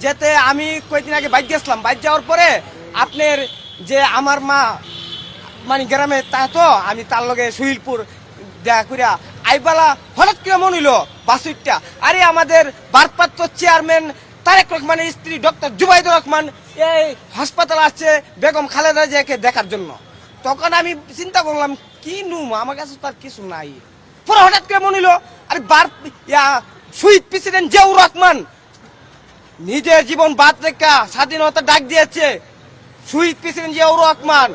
যেতে আমি কয়েকদিন আগে বাইক গেছিলাম, বাইক যাওয়ার পরে আপনার যে আমার মা মানে গ্রামে তা তো আমি তার লগে সুহিলপুর দেখা করিয়া আইবালা হঠাৎ করে মনে হইল বাসুইটটা আরে আমাদের ভারপ্রাপ্ত চেয়ারম্যান তারেক রহমানের স্ত্রী ডক্টর জুবাইদুর রহমান এই হাসপাতাল আসছে বেগম খালেদা জিয়াকে দেখার জন্য। তখন আমি চিন্তা করলাম কি নুম আমার কাছে তার কিছু নাই, পরে হঠাৎ করে মনে হইল আরে শহীদ প্রেসিডেন্ট জিয়াউর রহমান নিজের জীবন বাদ রেখা স্বাধীনতা ডাক দিয়েছে। শহীদ প্রেসিডেন্ট জিয়াউর রহমান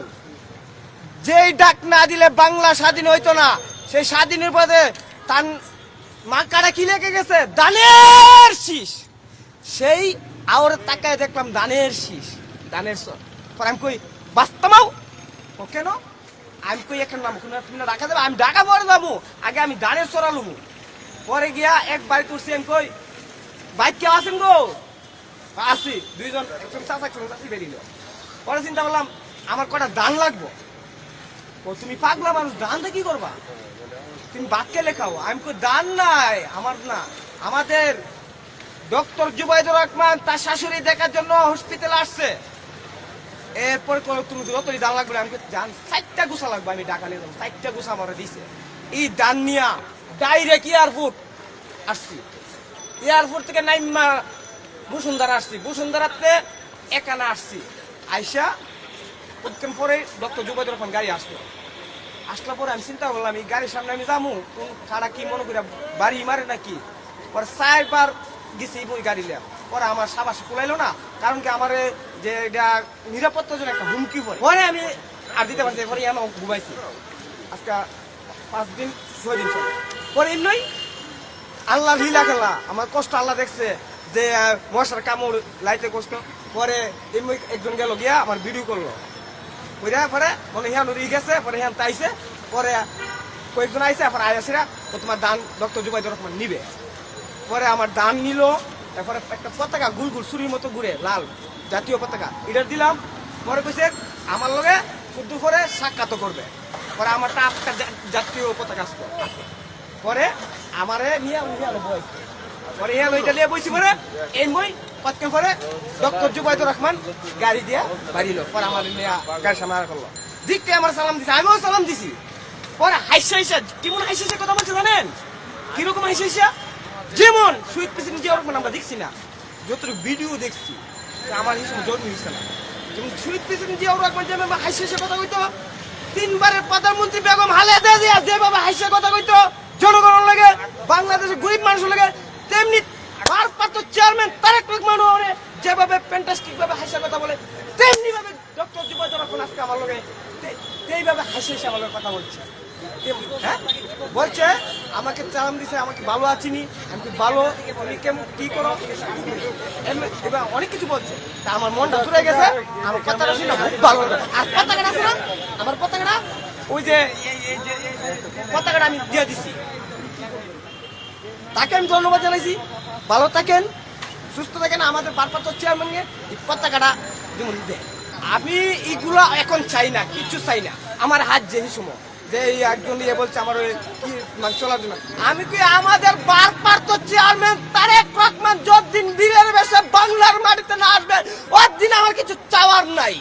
যেই ডাক না দিলে বাংলা স্বাধীন হইতো না, সেই স্বাধীনের পথে তার মাকাটা কি লেগে গেছে দানের শীষ। সেই আওর তাকায় দেখলাম দানের শীষ, দানের পর আমি কই বাস্তমাও ও কেন আমি কই এখন নাম তুমি ডাকা যাবে, আমি ডাকা পরে যাবো, আগে আমি দানের সরালুমু। পরে গিয়া এক বাড়ি তুলছি, আমি কই বাইক কেউ আসেন গো, আসি দুইজন একজন চাষা একজন চাষি বেরিল। পরে চিন্তা করলাম আমার কটা দান লাগবো। ও তুমি পাগলা মানুষ, দানটা কি করবা, তুমি বাক্যে লেখাও। আমি কই দান নাই আমার না, আমাদের ডক্টর জুবাইদুর রহমান তার শাশুড়ি দেখার জন্য হসপিটালে আসছে। এরপরে তুমি যতই দান লাগবে, আমি দান 4টা গুছা লাগবে, আমি টাকা নিয়ে যাবো 4টা গুছা আমার দিছে। এই দান নিয়া ডাইরেক্ট এয়ারপোর্ট আসছি, এয়ারপোর্ট থেকে নাইমা বসুন্ধরা আসছি, বসুন্ধরাতে একানা আসছি। আইসা প্রথম পরে ডক্টর জুবাইদুর রহমান গাড়ি আসলা পরে আমি চিন্তা করলাম এই গাড়ির সামনে আমি যাবো কোন খাড়া কি মনে করি বাড়ি মারে নাকি। পরে 4বার গেছি ওই গাড়ি লিয়া, পরে আমার সাবাস কুলাইলো না, কারণ কি আমার যে এটা নিরাপত্তার জন্য একটা হুমকি পরে আমি আর দিতে পারছি। পরে আমি ঘুমাইছি আজকে 5 দিন 6 দিন পরে এমনি আল্লাহ লীলা খেলা, আমার কষ্ট আল্লাহ দেখছে যে মশার কামড় লাইতে কষ্ট। পরে এমনি একজন গেল গিয়া আমার ভিডিও করলো, ওইরা পরে মনে হিয়ান উড়িয়ে গেছে, পরে হিয়ান তাইছে, পরে কয়েকজন আইসে পরে আইসিরা তোমার দান ডক্টর জুবাইদুর রহমান নিবে। পরে আমার দান নিল, তারপরে একটা পতাকা গুল গুল ছুরির মতো ঘুরে লাল জাতীয় পতাকা এটা দিলাম। পরে কইছে আমার লগে শুদ্ধ করে সাক্ষাৎ করবে, পরে আমার একটা জাতীয় পতাকা আসতো। পরে আমারে নিয়ে বইছে, পরে ইয়া লইটা নিয়ে বইছি। পরে এই বই কতক্ষণ পরে ডক্টর জুবাইদুর রহমান গাড়ি দিয়া বাড়িল, পরে আমার গাড়ি সামনে করলো, দিকতে আমার সালাম দিছে, আমিও সালাম দিছি। পরে হাইসা হাইসা কেমন হাইসা হাইসা কথা বলছে জানেন, কিরকম হাইসা হাইসা যেমন শহীদ প্রেসিডেন্ট জিয়াউর রহমান আমরা দেখছি না, যতটুকু ভিডিও দেখছি আমার হিসেবে জন্ম হচ্ছে না। যেমন শহীদ প্রেসিডেন্ট জিয়াউর রহমান যেভাবে হাইসা হাইসা কথা কইতো, 3বারের প্রধানমন্ত্রী বেগম খালেদা জিয়া যেভাবে হাইসা কথা কইতো জনগণের লাগে, বাংলাদেশের গরিব মানুষের লাগে, তেমনি ভারপ্রাপ্ত চেয়ারম্যান তারেক রহমান যেভাবে ফ্যান্টাস্টিক ভাবে হাসা কথা বলে, তেমনি ভাবে ডক্টর জুবাইদুর রহমান আজকে আমার লগে এইভাবে হাসি হাসি আমার লগে কথা বলছে। হ্যাঁ বলছে আমাকে চালাম দিছে, আমাকে ভালো আছিনি, আমি খুব ভালো, তুমি কেমন কি করো, এবার অনেক কিছু বলছে। তা আমার মনটা জুড়ে গেছে, আমার কথাটা শুনে খুব ভালো লাগে। আর পতাকাটা আছে না, আমার পতাকাটা ওই যে পতাকাটা আমি দিয়ে দিছি, তাকে আমি ধন্যবাদ জানাইছি। ভালো থাকেন, সুস্থ থাকেন, আমাদের ভারপ্রাপ্ত চেয়ারম্যানকে এই পতাকাটা যেমন দেয়। আমি এগুলো এখন চাই না, কিচ্ছু চাই না। আমার হাত যে সময় যে একজন ইয়ে বলছে আমার কি মানে চলার জন্য, আমি কি আমাদের ভারপ্রাপ্ত চেয়ারম্যান তারেক রহমান যতদিন বীরের বেশে বাংলার মাটিতে না আসবে ওর দিন আমার কিছু চাওয়ার নাই।